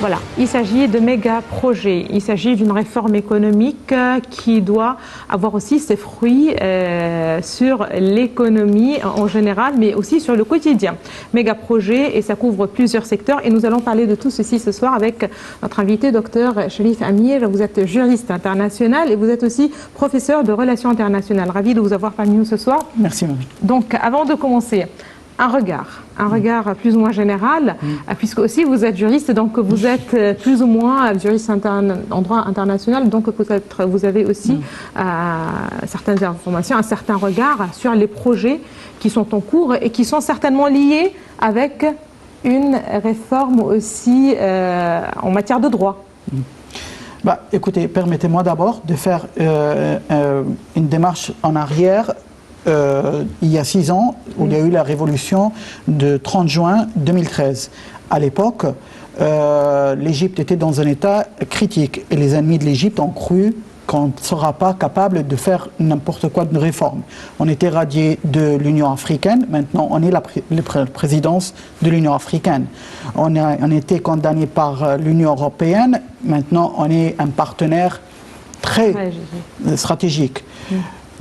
Voilà, il s'agit de méga projets, il s'agit d'une réforme économique qui doit avoir aussi ses fruits sur l'économie en général, mais aussi sur le quotidien. Méga projet et ça couvre plusieurs secteurs et nous allons parler de tout ceci ce soir avec notre invité, docteur Cherif Amir. Vous êtes juriste international et vous êtes aussi professeur de relations internationales. Ravi de vous avoir parmi nous ce soir. Merci, Marie. Donc, avant de commencer, un regard plus ou moins général, puisque aussi vous êtes juriste, donc vous êtes plus ou moins juriste en droit international, donc peut-être vous avez aussi certaines informations, un certain regard sur les projets qui sont en cours et qui sont certainement liés avec une réforme aussi en matière de droit. Écoutez, permettez-moi d'abord de faire une démarche en arrière. Il y a 6 ans, où il y a eu la révolution de 30 juin 2013. À l'époque, l'Égypte était dans un état critique et les ennemis de l'Égypte ont cru qu'on ne sera pas capable de faire n'importe quoi de réforme. On était radié de l'Union africaine, maintenant on est la présidence de l'Union africaine. On était condamné par l'Union européenne, maintenant on est un partenaire très stratégique.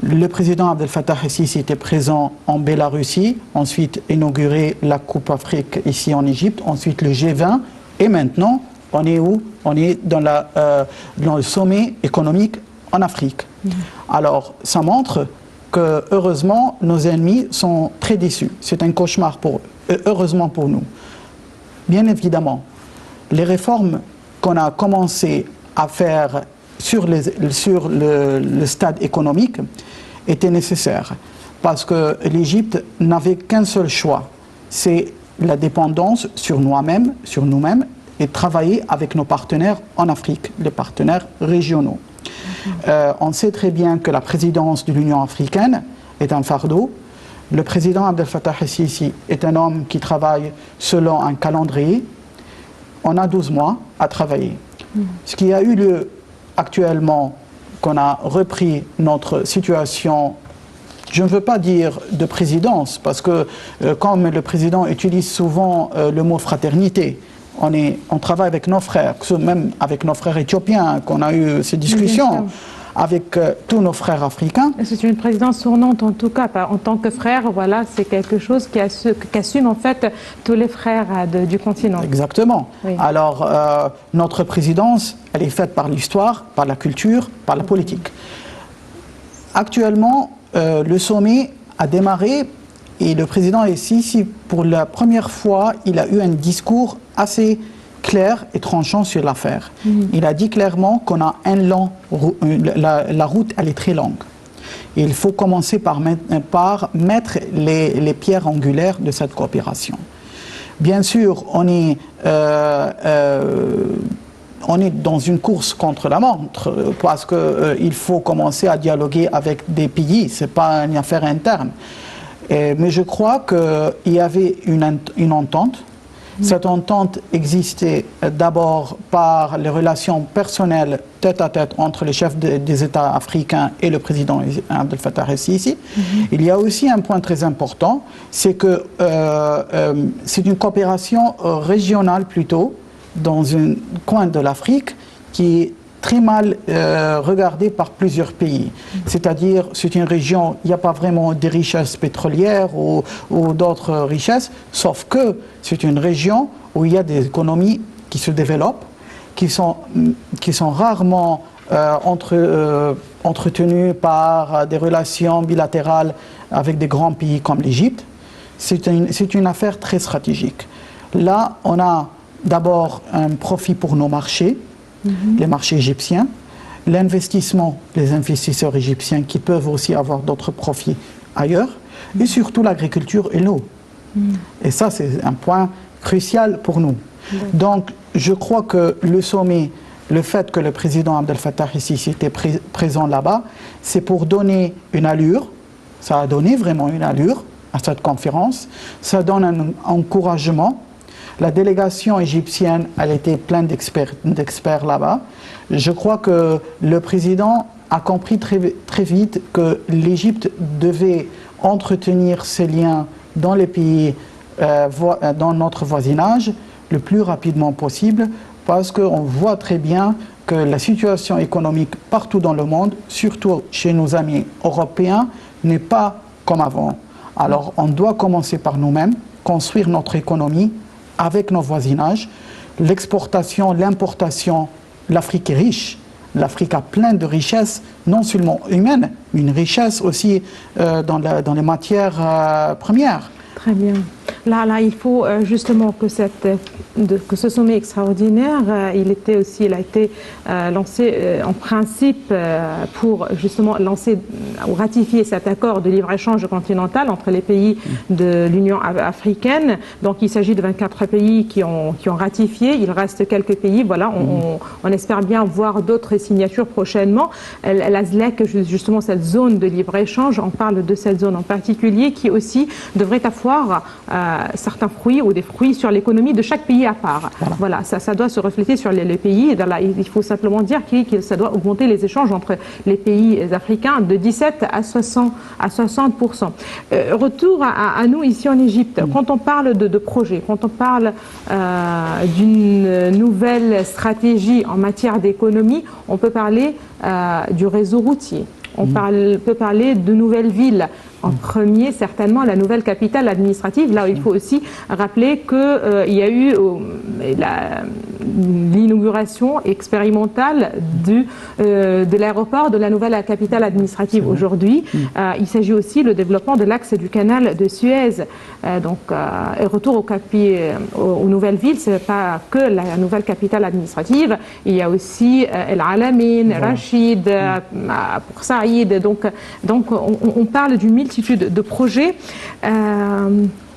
Le président Abdel Fattah el-Sisi était présent en Bélarussie, ensuite inauguré la Coupe Afrique ici en Égypte, ensuite le G20, et maintenant, on est où? On est dans le sommet économique en Afrique. Alors, ça montre que, heureusement, nos ennemis sont très déçus. C'est un cauchemar pour eux, heureusement pour nous. Bien évidemment, les réformes qu'on a commencé à faire sur le stade économique était nécessaire parce que l'Égypte n'avait qu'un seul choix, c'est la dépendance sur nous-mêmes et travailler avec nos partenaires en Afrique, les partenaires régionaux. On sait très bien que la présidence de l'Union africaine est un fardeau. Le président Abdel Fattah el-Sisi est un homme qui travaille selon un calendrier. On a 12 mois à travailler. Ce qui a eu lieu actuellement, qu'on a repris notre situation, je ne veux pas dire de présidence, parce que comme le président utilise souvent le mot fraternité, on travaille avec nos frères, même avec nos frères éthiopiens, qu'on a eu ces discussions, avec tous nos frères africains. C'est une présidence tournante en tout cas, en tant que frère, voilà, c'est quelque chose qu'assument en fait tous les frères du continent. Exactement. Oui. Alors, notre présidence, elle est faite par l'histoire, par la culture, par la politique. Actuellement, le sommet a démarré et le président el-Sisi, pour la première fois, il a eu un discours assez clair et tranchant sur l'affaire. Il a dit clairement qu'on a la route, elle est très longue. Et il faut commencer par mettre les pierres angulaires de cette coopération. Bien sûr, on est dans une course contre la montre parce qu'il faut commencer à dialoguer avec des pays, ce n'est pas une affaire interne. Mais je crois qu'il y avait une entente. Cette entente existait d'abord par les relations personnelles tête-à-tête entre les chefs des États africains et le président Abdel Fattah el-Sisi. Il y a aussi un point très important, c'est que c'est une coopération régionale plutôt, dans un coin de l'Afrique qui est très mal regardée par plusieurs pays. C'est-à-dire, c'est une région, il n'y a pas vraiment des richesses pétrolières ou d'autres richesses, sauf que c'est une région où il y a des économies qui se développent, qui sont rarement entretenues par des relations bilatérales avec des grands pays comme l'Égypte. C'est une affaire très stratégique. Là, on a d'abord un profit pour nos marchés, les marchés égyptiens, l'investissement, les investisseurs égyptiens qui peuvent aussi avoir d'autres profits ailleurs, et surtout l'agriculture et l'eau. Et ça, c'est un point crucial pour nous. Donc, je crois que le sommet, le fait que le président Abdel Fattah el-Sisi était présent là-bas, c'est pour donner une allure, ça a donné vraiment une allure à cette conférence, ça donne un encouragement. La délégation égyptienne, elle était pleine d'experts là-bas. Je crois que le président a compris très vite que l'Égypte devait entretenir ses liens dans les pays, dans notre voisinage, le plus rapidement possible parce qu'on voit très bien que la situation économique partout dans le monde, surtout chez nos amis européens, n'est pas comme avant. Alors on doit commencer par nous-mêmes, construire notre économie avec nos voisinages. L'exportation, l'importation, l'Afrique est riche. L'Afrique a plein de richesses, non seulement humaines, mais une richesse aussi dans les matières premières. Très bien. Là, il faut justement que ce sommet extraordinaire, il a été lancé en principe pour justement lancer ou ratifier cet accord de libre-échange continental entre les pays de l'Union africaine. Donc il s'agit de 24 pays qui ont ratifié. Il reste quelques pays. Voilà, on espère bien voir d'autres signatures prochainement. La ZLEC, justement cette zone de libre-échange, on parle de cette zone en particulier qui aussi devrait avoir certains fruits ou des fruits sur l'économie de chaque pays à part. Voilà, ça doit se refléter sur les pays. Il faut simplement dire que ça doit augmenter les échanges entre les pays africains de 17 à 60%. Retour à nous ici en Égypte. Quand on parle de projet, quand on parle d'une nouvelle stratégie en matière d'économie, on peut parler du réseau routier. On peut parler de nouvelles villes. En premier, certainement, la nouvelle capitale administrative. Là, il faut aussi rappeler qu'il y a eu l'inauguration expérimentale de l'aéroport de la nouvelle capitale administrative aujourd'hui. Il s'agit aussi du développement de l'axe du canal de Suez. Retour aux nouvelles villes, ce n'est pas que la nouvelle capitale administrative. Il y a aussi El Alamein, Rachid, pour Saïd. Donc on parle d'une multitude de projets.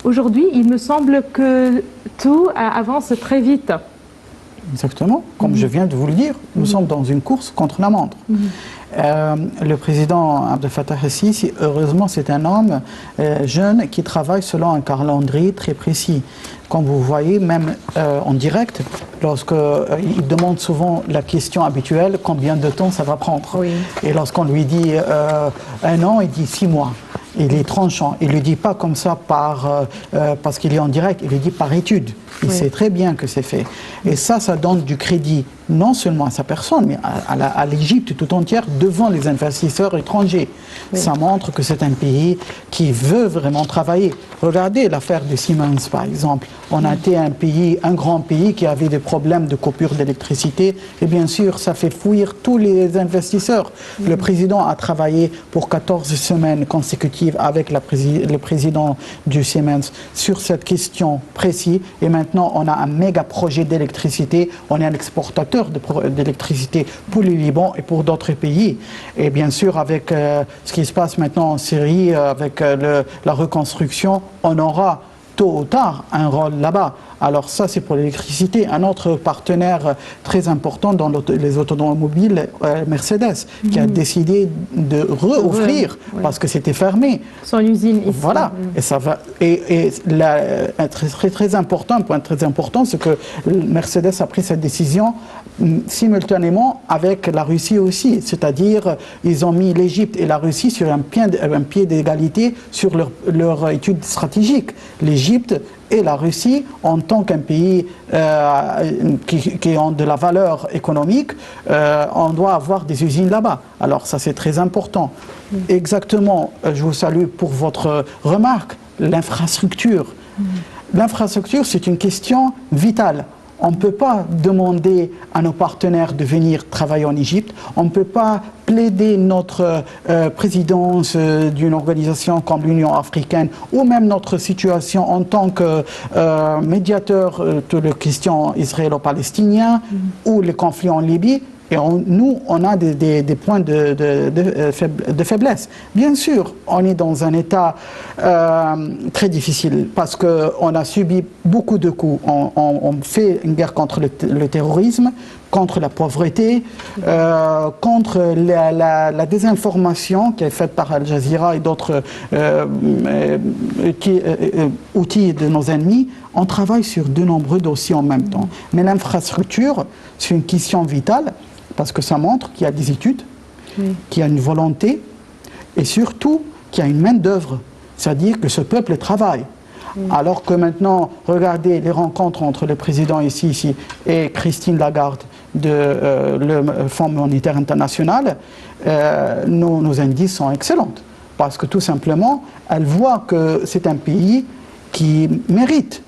Aujourd'hui, il me semble que tout avance très vite. Exactement. Comme je viens de vous le dire, nous sommes dans une course contre la montre. Le président Abdel Fattah el-Sisi, heureusement, c'est un homme jeune qui travaille selon un calendrier très précis. Comme vous voyez, même en direct, lorsqu'il demande souvent la question habituelle, combien de temps ça va prendre. Et lorsqu'on lui dit 1 an, il dit 6 mois. Il est tranchant. Il ne le dit pas comme ça parce qu'il est en direct, il le dit par étude. Il sait très bien que c'est fait. Et ça donne du crédit non seulement à sa personne, mais à l'Égypte tout entière devant les investisseurs étrangers. Ça montre que c'est un pays qui veut vraiment travailler. Regardez l'affaire de Siemens, par exemple. On a été un grand pays qui avait des problèmes de coupure d'électricité. Et bien sûr, ça fait fuir tous les investisseurs. Le président a travaillé pour 14 semaines consécutives avec le président du Siemens sur cette question précise. Et maintenant, on a un méga projet d'électricité. On est un exportateur d'électricité pour le Liban et pour d'autres pays. Et bien sûr, avec ce qui se passe maintenant en Syrie, avec la reconstruction, on aura tôt ou tard un rôle là-bas. Alors ça, c'est pour l'électricité. Un autre partenaire très important dans les automobiles, Mercedes, qui a décidé de rouvrir parce que c'était fermé. Son usine ici. Voilà. Et ça va. Et un très important, point très important, c'est que Mercedes a pris cette décision simultanément avec la Russie aussi. C'est-à-dire, ils ont mis l'Égypte et la Russie sur un pied d'égalité sur leur étude stratégique. L'Égypte et la Russie, en tant qu'un pays qui ont de la valeur économique, on doit avoir des usines là-bas. Alors ça, c'est très important. Exactement, je vous salue pour votre remarque, l'infrastructure. L'infrastructure, c'est une question vitale. On ne peut pas demander à nos partenaires de venir travailler en Égypte. On ne peut pas plaider notre présidence d'une organisation comme l'Union africaine ou même notre situation en tant que médiateur de la question israélo-palestinienne ou les conflits en Libye. Et nous, on a des points de faiblesse. Bien sûr, on est dans un état très difficile parce qu'on a subi beaucoup de coups. On fait une guerre contre le terrorisme, contre la pauvreté, contre la désinformation qui est faite par Al Jazeera et d'autres outils de nos ennemis. On travaille sur de nombreux dossiers en même temps. Mais l'infrastructure, c'est une question vitale. Parce que ça montre qu'il y a des études, qu'il y a une volonté et surtout qu'il y a une main-d'œuvre. C'est-à-dire que ce peuple travaille. Alors que maintenant, regardez les rencontres entre le président ici et Christine Lagarde le Fonds monétaire international, nos indices sont excellents. Parce que tout simplement, elle voit que c'est un pays qui mérite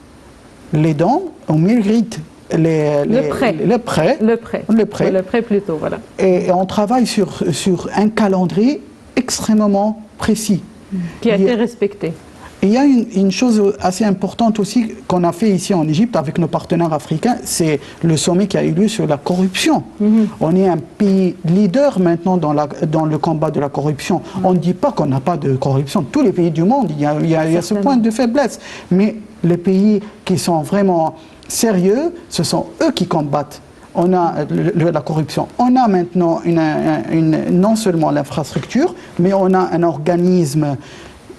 les dons, on mérite le prêt plutôt, voilà. Et on travaille sur un calendrier extrêmement précis. Qui a été respecté. Il y a une chose assez importante aussi qu'on a fait ici en Égypte avec nos partenaires africains, c'est le sommet qui a eu lieu sur la corruption. On est un pays leader maintenant dans le combat de la corruption. On ne dit pas qu'on n'a pas de corruption. Tous les pays du monde, il y a ce point de faiblesse. Mais les pays qui sont vraiment sérieux, ce sont eux qui combattent. On a la corruption. On a maintenant non seulement l'infrastructure, mais on a un organisme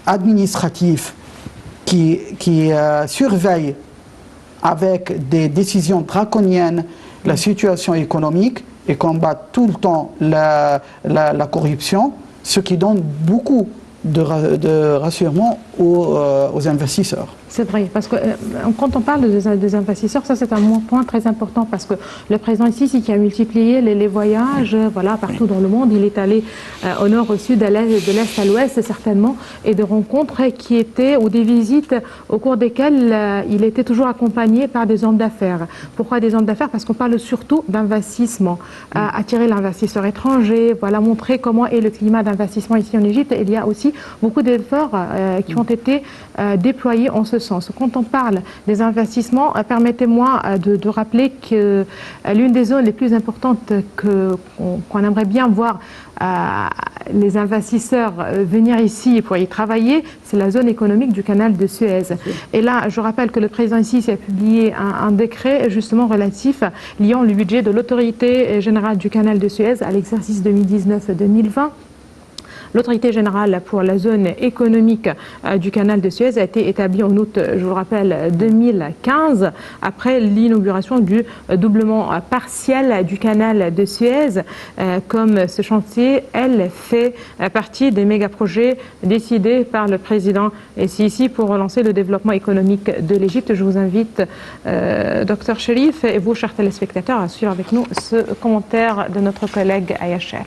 administratif qui surveille avec des décisions draconiennes la situation économique et combat tout le temps la corruption, ce qui donne beaucoup de rassurement aux investisseurs. C'est vrai, parce que quand on parle des investisseurs, ça c'est un point très important, parce que le président ici qui a multiplié les voyages voilà, partout dans le monde, il est allé au nord, au sud, de l'est à l'ouest certainement, et de rencontres qui étaient, ou des visites au cours desquelles il était toujours accompagné par des hommes d'affaires. Pourquoi des hommes d'affaires? Parce qu'on parle surtout d'investissement, attirer l'investisseur étranger, voilà, montrer comment est le climat d'investissement ici en Égypte. Il y a aussi beaucoup d'efforts qui ont été déployés en ce sens. Quand on parle des investissements, permettez-moi de rappeler que l'une des zones les plus importantes qu'on aimerait bien voir les investisseurs venir ici pour y travailler, c'est la zone économique du canal de Suez. Et là, je rappelle que le président ici a publié un décret justement relatif liant le budget de l'autorité générale du canal de Suez à l'exercice 2019-2020. L'autorité générale pour la zone économique du canal de Suez a été établie en août, je vous le rappelle, 2015, après l'inauguration du doublement partiel du canal de Suez. Comme ce chantier, elle fait partie des méga-projets décidés par le président ici pour relancer le développement économique de l'Égypte. Je vous invite, Dr Cherif, et vous, chers téléspectateurs, à suivre avec nous ce commentaire de notre collègue Ayachel.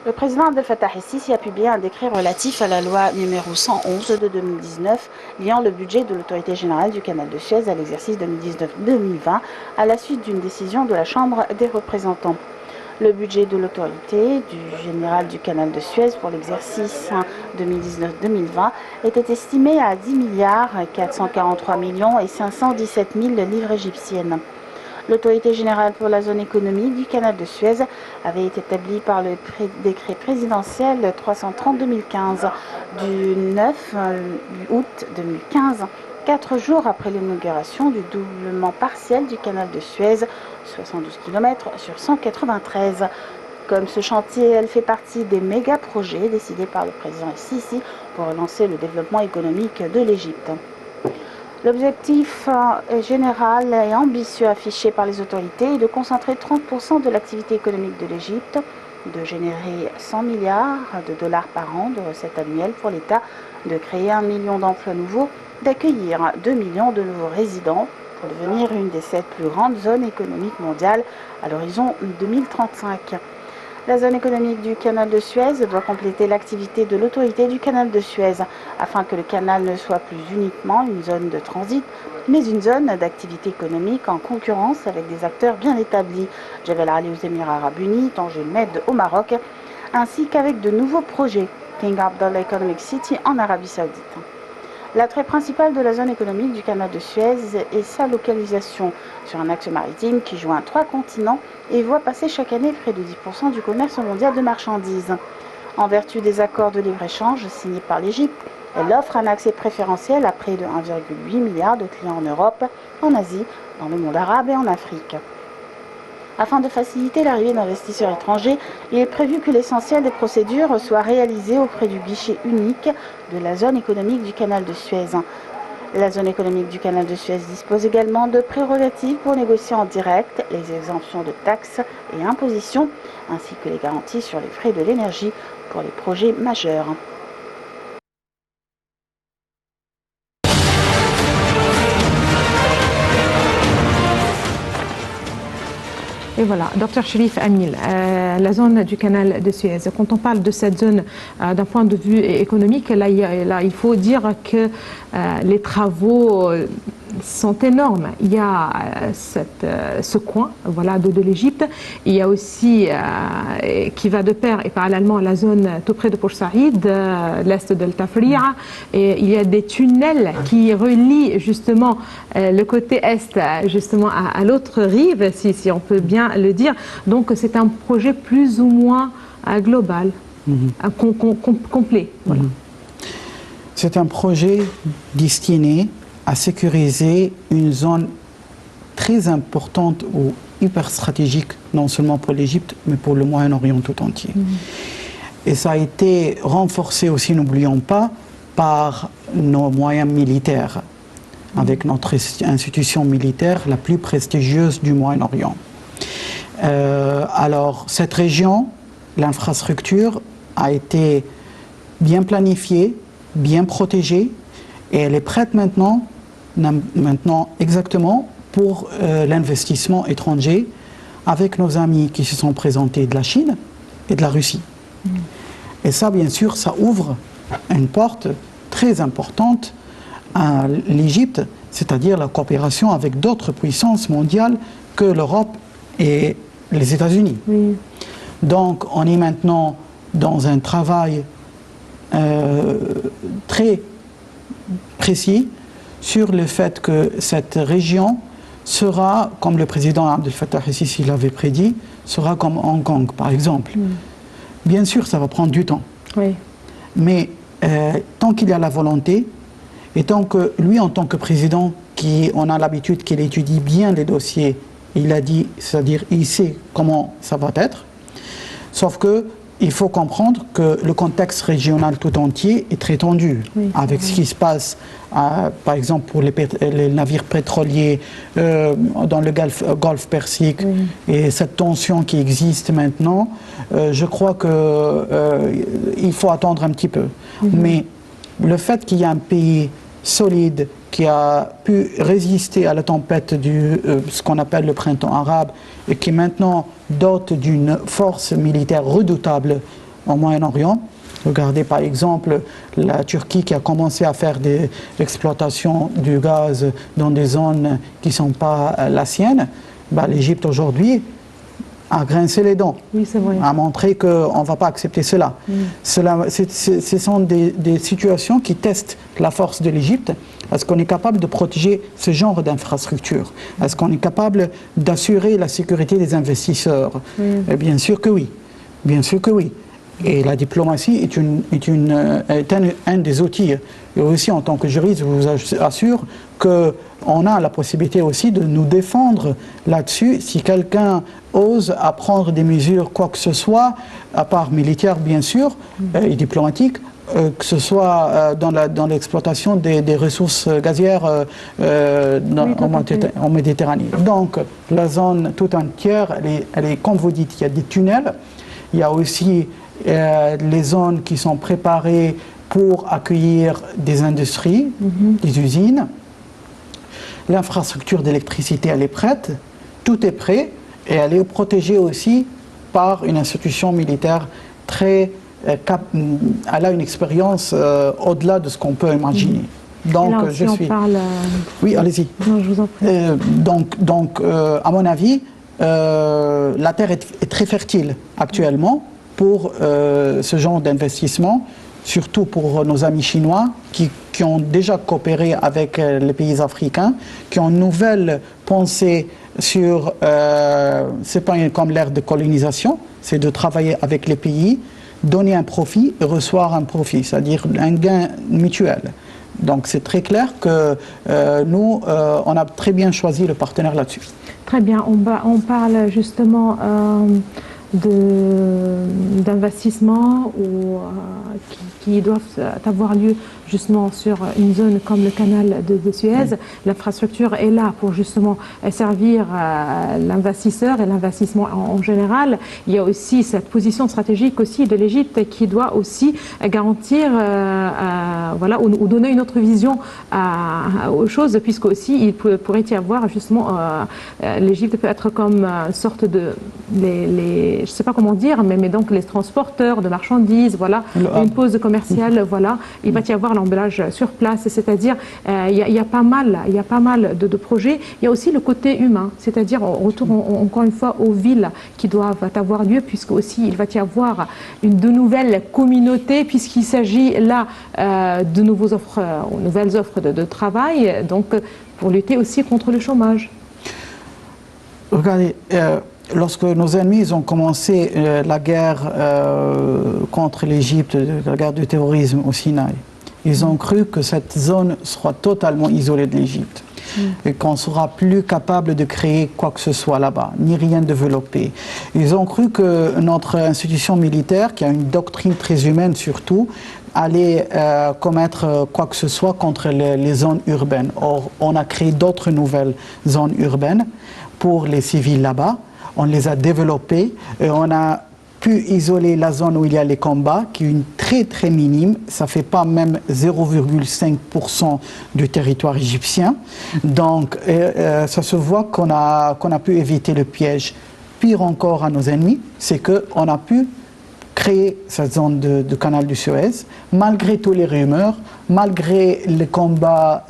Le président Abdel Fattah el-Sisi a publié un décret relatif à la loi numéro 111 de 2019 liant le budget de l'autorité générale du canal de Suez à l'exercice 2019-2020 à la suite d'une décision de la Chambre des représentants. Le budget de l'autorité générale du canal de Suez pour l'exercice 2019-2020 était estimé à 10 milliards 443 millions et 517 000 livres égyptiennes. L'autorité générale pour la zone économique du canal de Suez avait été établie par le décret présidentiel 330-2015 du 9 août 2015, 4 jours après l'inauguration du doublement partiel du canal de Suez, 72 km sur 193. Comme ce chantier, elle fait partie des méga-projets décidés par le président el-Sisi pour relancer le développement économique de l'Égypte. L'objectif général et ambitieux affiché par les autorités est de concentrer 30% de l'activité économique de l'Égypte, de générer 100 milliards de dollars par an de recettes annuelles pour l'État, de créer 1 million d'emplois nouveaux, d'accueillir 2 millions de nouveaux résidents pour devenir une des 7 plus grandes zones économiques mondiales à l'horizon 2035. La zone économique du canal de Suez doit compléter l'activité de l'autorité du canal de Suez afin que le canal ne soit plus uniquement une zone de transit, mais une zone d'activité économique en concurrence avec des acteurs bien établis, Jebel Ali aux Émirats Arabes Unis, Tanger Med au Maroc, ainsi qu'avec de nouveaux projets, King Abdullah Economic City en Arabie Saoudite. L'attrait principal de la zone économique du canal de Suez est sa localisation sur un axe maritime qui joint 3 continents et voit passer chaque année près de 10% du commerce mondial de marchandises. En vertu des accords de libre-échange signés par l'Égypte, elle offre un accès préférentiel à près de 1,8 milliard de clients en Europe, en Asie, dans le monde arabe et en Afrique. Afin de faciliter l'arrivée d'investisseurs étrangers, il est prévu que l'essentiel des procédures soit réalisé auprès du guichet unique de la zone économique du canal de Suez. La zone économique du canal de Suez dispose également de prérogatives pour négocier en direct les exemptions de taxes et impositions, ainsi que les garanties sur les frais de l'énergie pour les projets majeurs. Et voilà, Dr Cherif Amil, la zone du canal de Suez. Quand on parle de cette zone d'un point de vue économique, là, il faut dire que les travaux sont énormes. Il y a ce coin, voilà, de l'Égypte. Il y a aussi, qui va de pair et parallèlement à la zone tout près de Port Saïd, l'est de Tafri'a. Et il y a des tunnels qui relient justement le côté est justement à l'autre rive, si on peut bien le dire. Donc c'est un projet plus ou moins global, complet. Voilà. C'est un projet destiné à sécuriser une zone très importante ou hyper stratégique, non seulement pour l'Égypte, mais pour le Moyen-Orient tout entier. Et ça a été renforcé aussi, n'oublions pas, par nos moyens militaires, avec notre institution militaire la plus prestigieuse du Moyen-Orient. Alors, cette région, l'infrastructure a été bien planifiée, bien protégée, et elle est prête maintenant exactement pour l'investissement étranger avec nos amis qui se sont présentés de la Chine et de la Russie. Et ça, bien sûr, ça ouvre une porte très importante à l'Égypte, c'est-à-dire la coopération avec d'autres puissances mondiales que l'Europe et les États-Unis. Oui. Donc, on est maintenant dans un travail très précis sur le fait que cette région sera, comme le président Abdel Fattah el-Sisi l'avait prédit, sera comme Hong Kong, par exemple. Bien sûr, ça va prendre du temps. Oui. Mais tant qu'il y a la volonté, et tant que lui, en tant que président, on a l'habitude qu'il étudie bien les dossiers, il a dit, c'est-à-dire il sait comment ça va être, sauf que il faut comprendre que le contexte régional tout entier est très tendu, avec ce qui se passe, par exemple, pour les navires pétroliers dans le golfe Persique, et cette tension qui existe maintenant. Je crois qu'il faut attendre un petit peu. Mais le fait qu'il y ait un pays solide qui a pu résister à la tempête ce qu'on appelle le printemps arabe et qui maintenant dote d'une force militaire redoutable au Moyen-Orient. Regardez par exemple la Turquie qui a commencé à faire des exploitations du gaz dans des zones qui ne sont pas la sienne. L'Égypte aujourd'hui a grincé les dents, a montré qu'on ne va pas accepter cela. Ce sont des situations qui testent la force de l'Égypte. Est-ce qu'on est capable de protéger ce genre d'infrastructure? Est-ce qu'on est capable d'assurer la sécurité des investisseurs? Et bien sûr que oui. Bien sûr que oui. Et la diplomatie est un des outils. Et aussi, en tant que juriste, je vous assure qu'on a la possibilité aussi de nous défendre là-dessus si quelqu'un ose à prendre des mesures, quoi que ce soit, à part militaire bien sûr, et diplomatique, que ce soit dans l'exploitation des ressources gazières en Méditerranée. Donc, la zone tout entière, elle est, comme vous dites, il y a des tunnels, il y a aussi les zones qui sont préparées pour accueillir des industries, des usines. L'infrastructure d'électricité, elle est prête, tout est prêt, et elle est protégée aussi par une institution militaire très... elle a une expérience au-delà de ce qu'on peut imaginer. Donc, là, je suis... parle... Oui, allez-y. Non, je vous en prie. Donc, à mon avis, la terre est très fertile actuellement pour ce genre d'investissement, surtout pour nos amis chinois qui ont déjà coopéré avec les pays africains, qui ont une nouvelle pensée sur... c'est pas comme l'ère de colonisation, c'est de travailler avec les pays, donner un profit et recevoir un profit, c'est-à-dire un gain mutuel. Donc c'est très clair que nous, on a très bien choisi le partenaire là-dessus. Très bien, on parle justement d'investissements qui doivent avoir lieu justement sur une zone comme le canal de Suez. L'infrastructure est là pour justement servir l'investisseur et l'investissement en général. Il y a aussi cette position stratégique aussi de l'Égypte qui doit aussi garantir voilà, ou donner une autre vision aux choses, puisque aussi il pourrait y avoir justement l'Égypte peut être comme une sorte de je ne sais pas comment dire, mais donc les transporteurs de marchandises, voilà, une pause commerciale, voilà, il va y avoir l'emballage sur place, c'est-à-dire il y a pas mal de projets. Il y a aussi le côté humain, c'est-à-dire on retourne encore une fois aux villes qui doivent avoir lieu, puisque aussi il va y avoir de nouvelles communautés, puisqu'il s'agit là de nouvelles offres de travail, donc pour lutter aussi contre le chômage. Regardez, lorsque nos ennemis ont commencé la guerre contre l'Égypte, la guerre du terrorisme au Sinaï, ils ont cru que cette zone sera totalement isolée de l'Égypte et qu'on ne sera plus capable de créer quoi que ce soit là-bas, ni rien développer. Ils ont cru que notre institution militaire, qui a une doctrine très humaine surtout, allait commettre quoi que ce soit contre les zones urbaines. Or, on a créé d'autres nouvelles zones urbaines pour les civils là-bas. On les a développées et on a pu isoler la zone où il y a les combats, qui est une très minime, ça ne fait pas même 0,5% du territoire égyptien. Donc ça se voit qu'on a pu éviter le piège. Pire encore à nos ennemis, c'est qu'on a pu créer cette zone de canal du Suez, malgré toutes les rumeurs, malgré les combats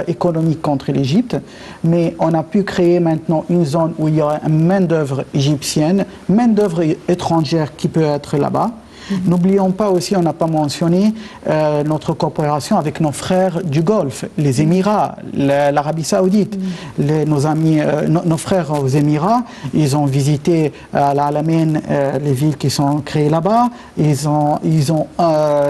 économiques contre l'Égypte, mais on a pu créer maintenant une zone où il y aura une main-d'œuvre égyptienne, main-d'œuvre étrangère qui peut être là-bas. N'oublions pas aussi, on n'a pas mentionné notre coopération avec nos frères du Golfe, les Émirats, l'Arabie Saoudite. Nos amis, nos frères aux Émirats, ils ont visité à l'Alamein les villes qui sont créées là-bas. Ils ont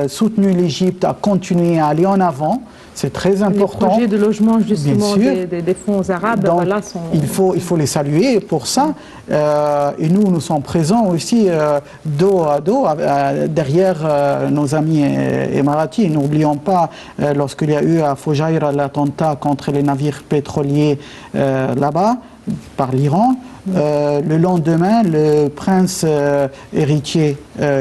soutenu l'Égypte à continuer à aller en avant. C'est très important. Les projets de logement justement des fonds arabes, donc, voilà, sont... il faut les saluer pour ça. Et nous sommes présents aussi dos à dos derrière nos amis émiratis. N'oublions pas lorsqu'il y a eu à Foujaïra l'attentat contre les navires pétroliers là-bas par l'Iran. Le lendemain, le prince héritier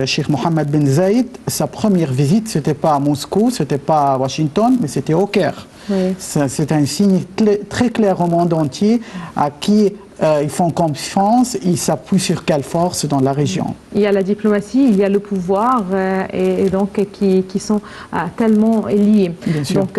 Cheikh Mohammed bin Zayed, sa première visite, ce n'était pas à Moscou, ce n'était pas à Washington, mais c'était au Caire. Oui. C'est un signe très clair au monde entier à qui ils font confiance, ils s'appuient sur quelle force dans la région. Il y a la diplomatie, il y a le pouvoir et donc qui sont tellement liés. Bien sûr. Donc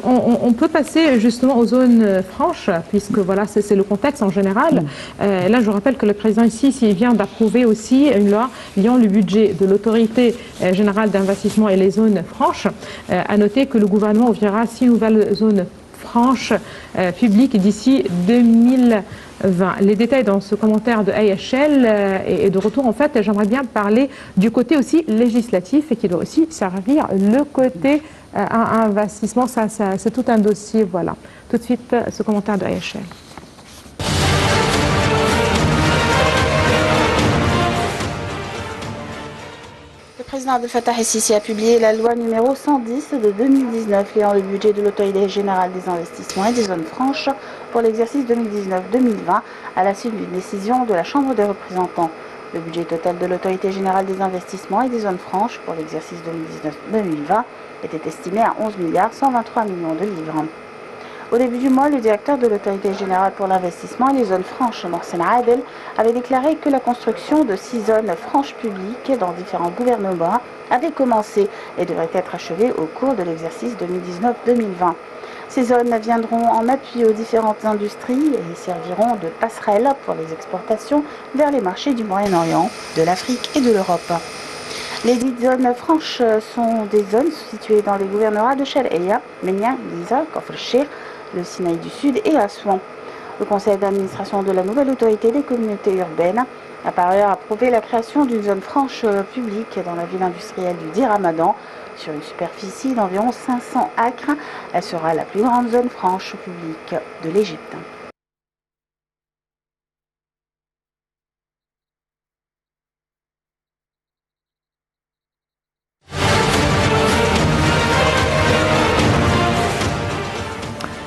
on peut passer justement aux zones franches, puisque voilà, c'est le contexte en général. Là, je rappelle que le président ici vient d'approuver aussi une loi liant le budget de l'autorité générale d'investissement et les zones franches. À noter que le gouvernement ouvrira 6 nouvelles zones franches publiques d'ici 2020. Les détails dans ce commentaire de AHL et de retour, en fait, j'aimerais bien parler du côté aussi législatif et qui doit aussi servir le côté investissement. Ça c'est tout un dossier, voilà. Tout de suite, ce commentaire de AHL. Le président Abdel Fattah el-Sisi a publié la loi numéro 110 de 2019 liant le budget de l'autorité générale des investissements et des zones franches pour l'exercice 2019-2020 à la suite d'une décision de la Chambre des représentants. Le budget total de l'autorité générale des investissements et des zones franches pour l'exercice 2019-2020 était estimé à 11 milliards 123 millions de livres. Au début du mois, le directeur de l'autorité générale pour l'investissement et les zones franches, Mohsen Adel, avait déclaré que la construction de 6 zones franches publiques dans différents gouvernements avait commencé et devrait être achevée au cours de l'exercice 2019-2020. Ces zones viendront en appui aux différentes industries et serviront de passerelle pour les exportations vers les marchés du Moyen-Orient, de l'Afrique et de l'Europe. Les 10 zones franches sont des zones situées dans les gouvernorats de Shar'ia, Ménia, Giza, Kafr el-Sheikh, le Sinaï du Sud et Assouan. Le conseil d'administration de la nouvelle autorité des communautés urbaines a par ailleurs approuvé la création d'une zone franche publique dans la ville industrielle du Dir Ramadan sur une superficie d'environ 500 acres. Elle sera la plus grande zone franche publique de l'Égypte.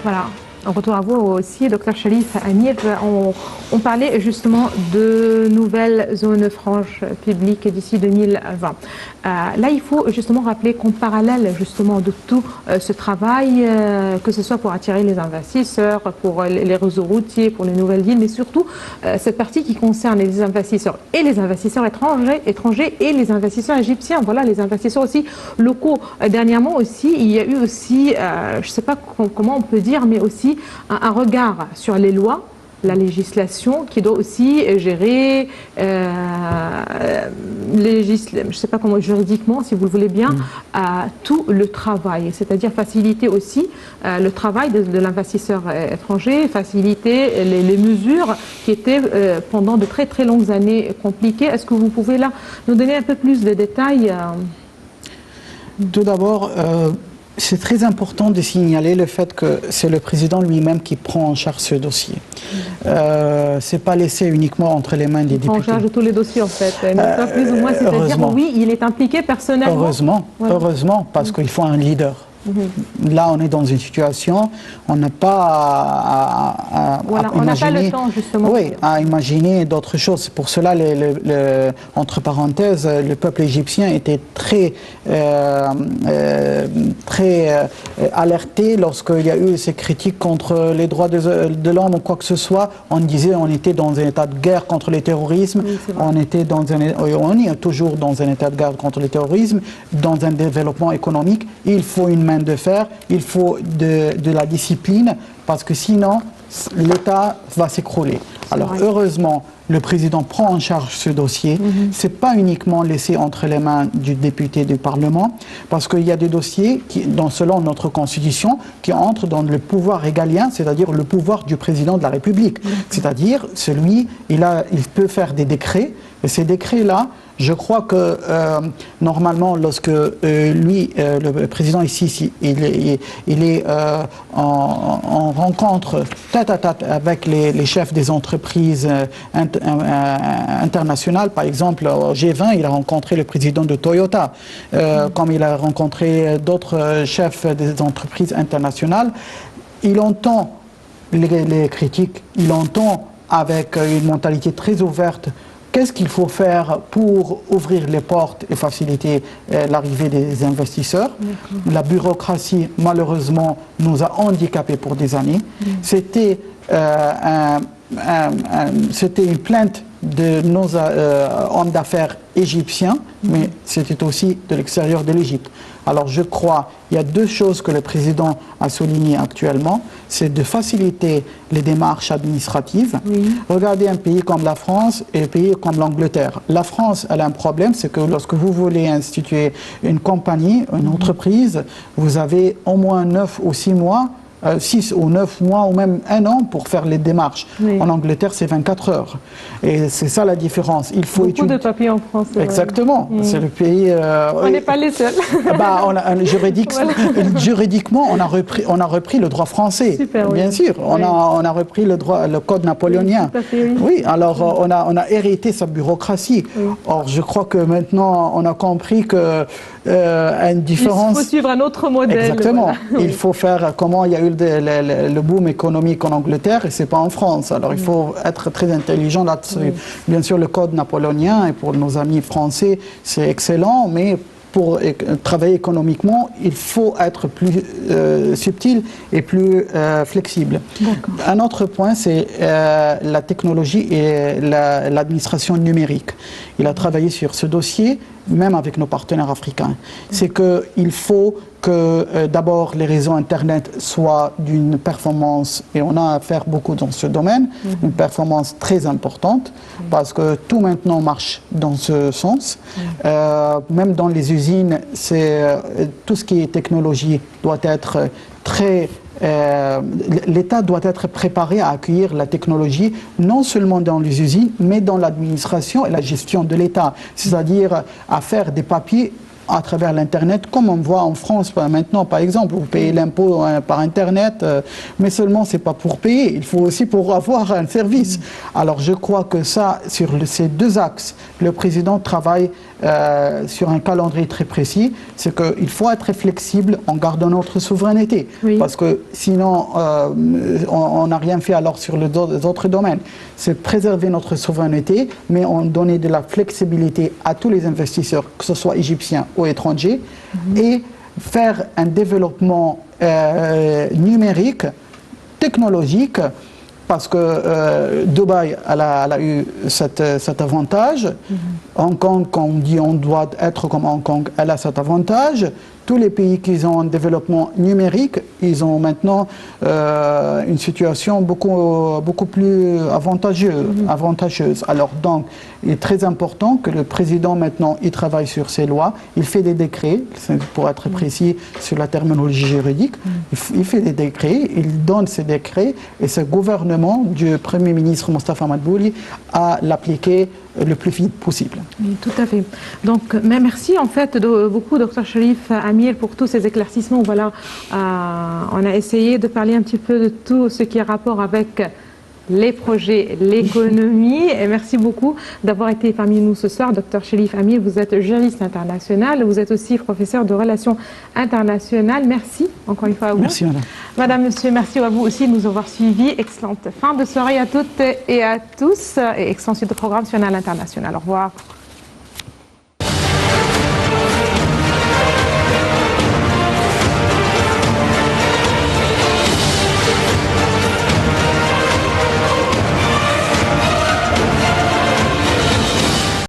Voilà. En retour à vous aussi, Dr Cherif Amir, on parlait justement de nouvelles zones franches publiques d'ici 2020. Là, il faut justement rappeler qu'en parallèle justement de tout ce travail, que ce soit pour attirer les investisseurs, pour les réseaux routiers, pour les nouvelles villes, mais surtout cette partie qui concerne les investisseurs étrangers et les investisseurs égyptiens. Voilà, les investisseurs aussi locaux. Dernièrement aussi, il y a eu aussi, je ne sais pas comment on peut dire, mais aussi un regard sur les lois, la législation qui doit aussi gérer, je ne sais pas comment, juridiquement, si vous le voulez bien, tout le travail, c'est-à-dire faciliter aussi le travail de l'investisseur étranger, faciliter les mesures qui étaient pendant de très très longues années compliquées. Est-ce que vous pouvez là nous donner un peu plus de détails? Tout d'abord, c'est très important de signaler le fait que c'est le président lui-même qui prend en charge ce dossier. C'est pas laissé uniquement entre les mains des députés. Il prend en charge de tous les dossiers en fait, plus ou moins, c'est-à-dire oui, il est impliqué personnellement. Heureusement, parce qu'il faut un leader. Là, on est dans une situation, on n'a pas à on n'a pas imaginer, le temps justement. Oui, à imaginer d'autres choses. Pour cela, entre parenthèses, le peuple égyptien était très alerté lorsqu'il y a eu ces critiques contre les droits de l'homme ou quoi que ce soit. On disait on était dans un état de guerre contre le terrorisme, on est toujours dans un état de guerre contre le terrorisme, dans un développement économique. Il faut une main de fer, il faut de la discipline, parce que sinon, l'État va s'écrouler. Alors, heureusement, le président prend en charge ce dossier. C'est pas uniquement laissé entre les mains du député du Parlement, parce qu'il y a des dossiers qui, selon notre Constitution, qui entrent dans le pouvoir régalien, c'est-à-dire le pouvoir du président de la République. C'est-à-dire, il peut faire des décrets, et ces décrets-là, je crois que normalement, lorsque le président ici, il est en rencontre tête à tête avec les chefs des entreprises internationales, par exemple au G20, il a rencontré le président de Toyota, comme il a rencontré d'autres chefs des entreprises internationales. Il entend les critiques, il entend avec une mentalité très ouverte. Qu'est-ce qu'il faut faire pour ouvrir les portes et faciliter l'arrivée des investisseurs? La bureaucratie, malheureusement, nous a handicapés pour des années. C'était une plainte de nos hommes d'affaires égyptiens, mais c'était aussi de l'extérieur de l'Égypte. Alors je crois, il y a deux choses que le président a soulignées actuellement, c'est de faciliter les démarches administratives. Regardez un pays comme la France et un pays comme l'Angleterre. La France, elle a un problème, c'est que lorsque vous voulez instituer une compagnie, une entreprise, vous avez au moins 9 ou 6 mois, 6 ou 9 mois ou même 1 an pour faire les démarches. En Angleterre, c'est 24 heures. Et c'est ça la différence. Il faut beaucoup de papiers en France. Exactement. C'est le pays... on n'est pas les seuls. Juridiquement, on a repris le droit français. Super, bien sûr. On a repris le code napoléonien. Oui, alors on a hérité sa bureaucratie. Or, je crois que maintenant, on a compris que une différence... Il faut suivre un autre modèle. Exactement. Il faut faire comment il y a eu le boom économique en Angleterre et c'est pas en France. Alors il faut être très intelligent là-dessus. Bien sûr, le code napoléonien, et pour nos amis français, c'est excellent, mais pour travailler économiquement, il faut être plus subtil et plus flexible. Un autre point, c'est la technologie et l'administration numérique. Il a travaillé sur ce dossier, même avec nos partenaires africains. C'est qu'il faut que d'abord les réseaux Internet soient d'une performance, et on a à faire beaucoup dans ce domaine, une performance très importante, parce que tout maintenant marche dans ce sens. Même dans les usines, tout ce qui est technologie doit être très... l'État doit être préparé à accueillir la technologie, non seulement dans les usines, mais dans l'administration et la gestion de l'État. C'est-à-dire à faire des papiers à travers l'Internet, comme on voit en France maintenant, par exemple. Vous payez l'impôt par Internet, mais seulement c'est pas pour payer, il faut aussi pour avoir un service. Alors je crois que ça, sur ces deux axes, le président travaille sur un calendrier très précis. C'est qu'il faut être flexible en gardant notre souveraineté. Oui. Parce que sinon, on n'a rien fait alors sur les autres domaines. C'est préserver notre souveraineté, mais en donner de la flexibilité à tous les investisseurs, que ce soit égyptiens ou étrangers, et faire un développement numérique, technologique, parce que Dubaï elle a eu cet avantage. Hong Kong, quand on dit on doit être comme Hong Kong, elle a cet avantage. Tous les pays qui ont un développement numérique, ils ont maintenant une situation beaucoup plus avantageuse. Alors donc, il est très important que le président maintenant, il travaille sur ces lois, il fait des décrets, pour être précis sur la terminologie juridique, il fait des décrets, il donne ces décrets et ce gouvernement du Premier ministre Mostafa Madbouli à l'appliquer le plus vite possible. Oui, tout à fait. Donc, mais merci en fait beaucoup, Dr Cherif Amir, pour tous ces éclaircissements. Voilà, on a essayé de parler un petit peu de tout ce qui est rapport avec les projets, l'économie. Et merci beaucoup d'avoir été parmi nous ce soir. Dr Cherif Amir, vous êtes juriste international, vous êtes aussi professeur de relations internationales. Merci encore une fois à vous. Merci, madame. Madame, monsieur, merci à vous aussi de nous avoir suivis. Excellente fin de soirée à toutes et à tous et excellente suite de programme sur Canal International. Au revoir.